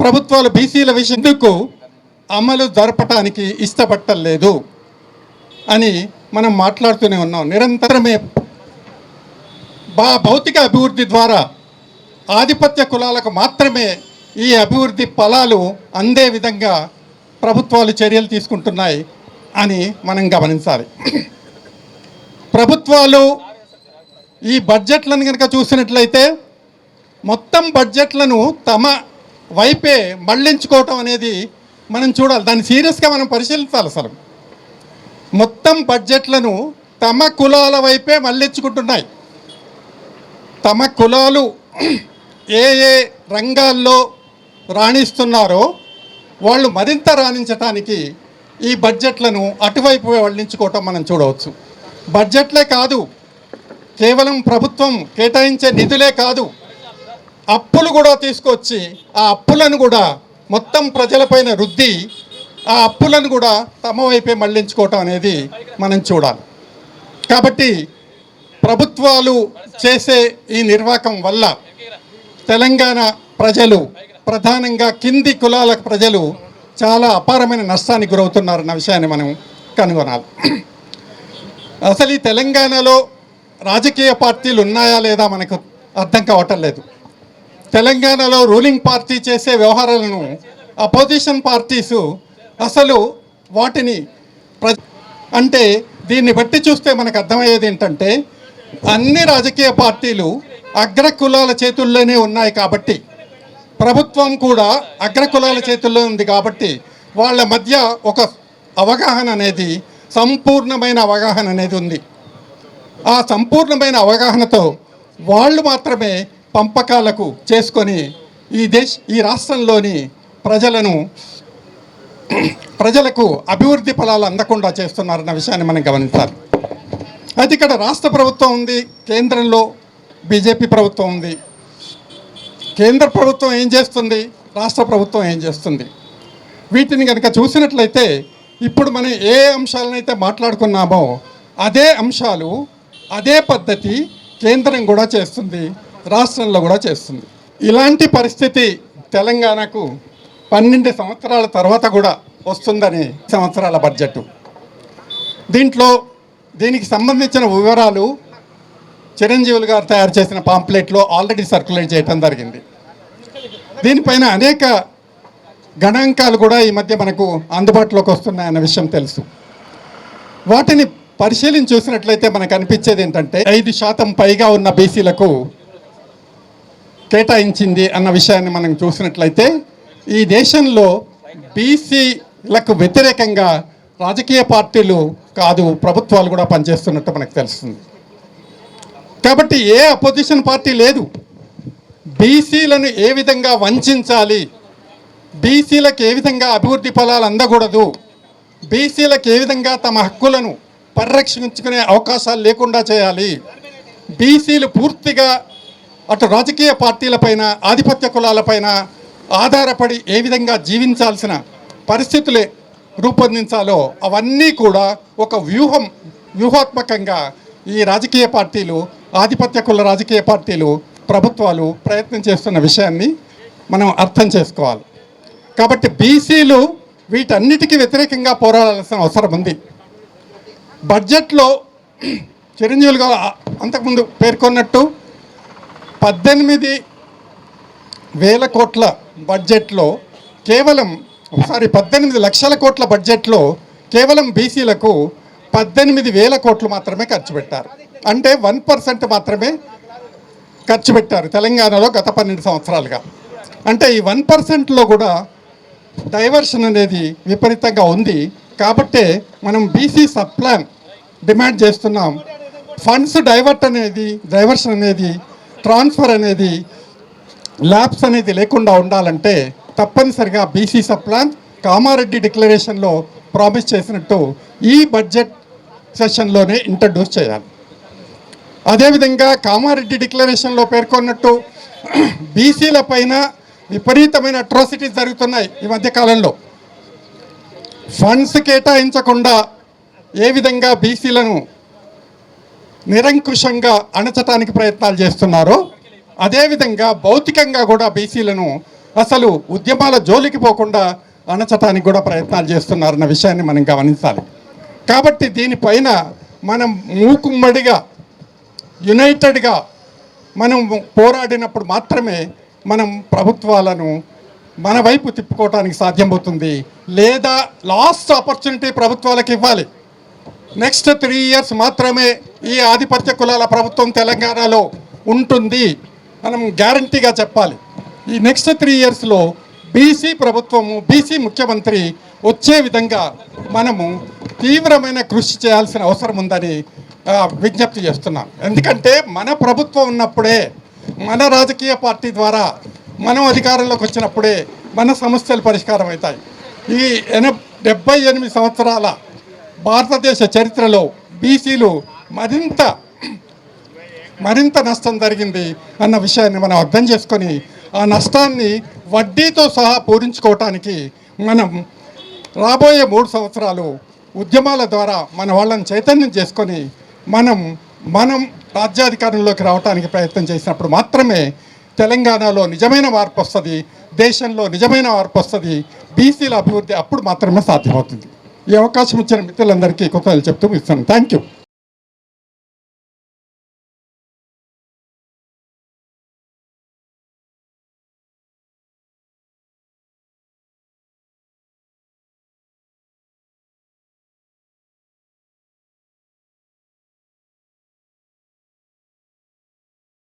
ప్రభుత్వాలు బీసీల విషయం ఎందుకు అమలు జరపటానికి ఇష్టపట్టలేదు అని మనం మాట్లాడుతూనే ఉన్నాం. నిరంతరమే భౌతిక అభివృద్ధి ద్వారా ఆధిపత్య కులాలకు మాత్రమే ఈ అభివృద్ధి ఫలాలు అందే విధంగా ప్రభుత్వాలు చర్యలు తీసుకుంటున్నాయి అని మనం గమనించాలి. ప్రభుత్వాలు ఈ బడ్జెట్లను కనుక చూసినట్లయితే మొత్తం బడ్జెట్లను తమ వైపే మళ్లించుకోవటం అనేది మనం చూడాలి. దాన్ని సీరియస్గా మనం పరిశీలించాలి. అసలు మొత్తం బడ్జెట్లను తమ కులాల వైపే మళ్లించుకుంటున్నాయి. తమ కులాలు ఏ ఏ రంగాల్లో రాణిస్తున్నారో వాళ్ళు మరింత రాణించటానికి ఈ బడ్జెట్లను అటువైపు మళ్లించుకోవటం మనం చూడవచ్చు. బడ్జెట్లే కాదు, కేవలం ప్రభుత్వం కేటాయించే నిధులే కాదు, అప్పులు కూడా తీసుకొచ్చి ఆ అప్పులను కూడా మొత్తం ప్రజలపైన రుద్ది ఆ అప్పులను కూడా తమ వైపే మళ్లించుకోవటం అనేది మనం చూడాలి. కాబట్టి ప్రభుత్వాలు చేసే ఈ నిర్వాహకం వల్ల తెలంగాణ ప్రజలు, ప్రధానంగా కింది కులాల ప్రజలు చాలా అపారమైన నష్టానికి గురవుతున్నారన్న విషయాన్ని మనం కనుగొనాలి. అసలు ఈ తెలంగాణలో రాజకీయ పార్టీలు ఉన్నాయా లేదా మనకు అర్థం కావటం లేదు. తెలంగాణలో రూలింగ్ పార్టీ చేసే వ్యవహారాలను అపోజిషన్ పార్టీసు అసలు వాటిని అంటే దీన్ని బట్టి చూస్తే మనకు అర్థమయ్యేది ఏంటంటే అన్ని రాజకీయ పార్టీలు అగ్రకులాల చేతుల్లోనే ఉన్నాయి. కాబట్టి ప్రభుత్వం కూడా అగ్రకులాల చేతుల్లో ఉంది. కాబట్టి వాళ్ళ మధ్య ఒక అవగాహన అనేది, సంపూర్ణమైన అవగాహన అనేది ఉంది. ఆ సంపూర్ణమైన అవగాహనతో వాళ్ళు మాత్రమే పంపకాలకు చేసుకొని ఈ రాష్ట్రంలోని ప్రజలకు అభివృద్ధి ఫలాలు అందకుండా చేస్తున్నారన్న విషయాన్ని మనం గమనించాలి. అయితే ఇక్కడ రాష్ట్ర ప్రభుత్వం ఉంది, కేంద్రంలో బీజేపీ ప్రభుత్వం ఉంది. కేంద్ర ప్రభుత్వం ఏం చేస్తుంది, రాష్ట్ర ప్రభుత్వం ఏం చేస్తుంది, వీటిని కనుక చూసినట్లయితే ఇప్పుడు మనం ఏ అంశాలనైతే మాట్లాడుకున్నామో అదే అంశాలు, అదే పద్ధతి కేంద్రం కూడా చేస్తుంది, రాష్ట్రంలో కూడా చేస్తుంది. ఇలాంటి పరిస్థితి తెలంగాణకు 12 సంవత్సరాల తర్వాత కూడా వస్తుందని సంవత్సరాల బడ్జెట్. దీనికి సంబంధించిన వివరాలు చిరంజీవులు గారు తయారు చేసిన పాంప్లెట్లో ఆల్రెడీ సర్క్యులేట్ చేయడం జరిగింది. దీనిపైన అనేక గణాంకాలు కూడా ఈ మధ్య మనకు అందుబాటులోకి వస్తున్నాయన్న విషయం తెలుసు. వాటిని పరిశీలించి చూసినట్లయితే మనకు అనిపించేది ఏంటంటే 5% పైగా ఉన్న బీసీలకు కేటాయించింది అన్న విషయాన్ని మనం చూసినట్లయితే ఈ దేశంలో బీసీలకు వ్యతిరేకంగా రాజకీయ పార్టీలు కాదు, ప్రభుత్వాలు కూడా పనిచేస్తున్నట్టు మనకు తెలుస్తుంది. కాబట్టి ఏ అపోజిషన్ పార్టీ లేదు. బీసీలను ఏ విధంగా వంచాలి, బీసీలకు ఏ విధంగా అభివృద్ధి ఫలాలు అందకూడదు, బీసీలకు ఏ విధంగా తమ హక్కులను పరిరక్షించుకునే అవకాశాలు లేకుండా చేయాలి, బీసీలు పూర్తిగా అటు రాజకీయ పార్టీలపైన, ఆధిపత్య కులాలపైన ఆధారపడి ఏ విధంగా జీవించాల్సిన పరిస్థితులే రూపొందించాలో అవన్నీ కూడా ఒక వ్యూహాత్మకంగా ఈ రాజకీయ పార్టీలు, ఆధిపత్య కుల రాజకీయ పార్టీలు, ప్రభుత్వాలు ప్రయత్నం చేస్తున్న విషయాన్ని మనం అర్థం చేసుకోవాలి. కాబట్టి బీసీలు వీటన్నిటికీ వ్యతిరేకంగా పోరాడాల్సిన అవసరం ఉంది. బడ్జెట్లో చిరంజీవులు గారు అంతకుముందు పేర్కొన్నట్టు 18,000 కోట్ల బడ్జెట్లో కేవలం 18 లక్షల కోట్ల బడ్జెట్లో కేవలం బీసీలకు 18,000 కోట్లు మాత్రమే ఖర్చు పెట్టారు. అంటే 1% మాత్రమే ఖర్చు పెట్టారు తెలంగాణలో గత 12 సంవత్సరాలుగా. అంటే ఈ 1%లో కూడా డైవర్షన్ అనేది విపరీతంగా ఉంది. కాబట్టే మనం బీసీ సబ్ ప్లాన్ డిమాండ్ చేస్తున్నాం. ఫండ్స్ డైవర్షన్ అనేది, ట్రాన్స్ఫర్ అనేది, ల్యాబ్స్ అనేది లేకుండా ఉండాలంటే తప్పనిసరిగా బీసీ సబ్ ప్లాన్ కామారెడ్డి డిక్లరేషన్లో ప్రామిస్ చేసినట్టు ఈ బడ్జెట్ సెషన్లోనే ఇంట్రడ్యూస్ చేయాలి. అదేవిధంగా కామారెడ్డి డిక్లరేషన్లో పేర్కొన్నట్టు బీసీల పైన విపరీతమైన అట్రాసిటీస్ జరుగుతున్నాయి ఈ మధ్యకాలంలో. ఫండ్స్ కేటాయించకుండా ఏ విధంగా బీసీలను నిరంకుశంగా అణచటానికి ప్రయత్నాలు చేస్తున్నారో అదేవిధంగా భౌతికంగా కూడా బీసీలను అసలు ఉద్యమాల జోలికి పోకుండా అణచటానికి కూడా ప్రయత్నాలు చేస్తున్నారన్న విషయాన్ని మనం గమనించాలి. కాబట్టి దీనిపైన మనం మూకుమ్మడిగా యునైటెడ్గా మనం పోరాడినప్పుడు మాత్రమే మనం ప్రభుత్వాలను మన వైపు తిప్పుకోవటానికి సాధ్యమవుతుంది. లేదా లాస్ట్ ఆపర్చునిటీ ప్రభుత్వాలకు ఇవ్వాలి. నెక్స్ట్ 3 years మాత్రమే ఈ ఆధిపత్య కులాల ప్రభుత్వం తెలంగాణలో ఉంటుంది మనం గ్యారంటీగా చెప్పాలి. ఈ నెక్స్ట్ 3 yearsలో బీసీ ప్రభుత్వము, బీసీ ముఖ్యమంత్రి వచ్చే విధంగా మనము తీవ్రమైన కృషి చేయాల్సిన అవసరం ఉందని విజ్ఞప్తి చేస్తున్నాం. ఎందుకంటే మన ప్రభుత్వం ఉన్నప్పుడే, మన రాజకీయ పార్టీ ద్వారా మనం అధికారంలోకి వచ్చినప్పుడే మన సమస్యలు పరిష్కారం అవుతాయి. ఈ 78 సంవత్సరాల భారతదేశ చరిత్రలో బీసీలు మరింత నష్టం జరిగింది అన్న విషయాన్ని మనం అర్థం చేసుకొని ఆ నష్టాన్ని వడ్డీతో సహా పూరించుకోవటానికి మనం రాబోయే 3 సంవత్సరాలు ఉద్యమాల ద్వారా మన వాళ్ళని చైతన్యం చేసుకొని మనం రాజ్యాధికారంలోకి రావడానికి ప్రయత్నం చేసినప్పుడు మాత్రమే తెలంగాణలో నిజమైన మార్పు వస్తుంది, దేశంలో నిజమైన మార్పు వస్తుంది, బీసీల అభివృద్ధి అప్పుడు మాత్రమే సాధ్యమవుతుంది. ఈ అవకాశం ఇచ్చిన మిత్రులందరికీ కృతజ్ఞతలు చెప్తూ ఇస్తాను. Thank you.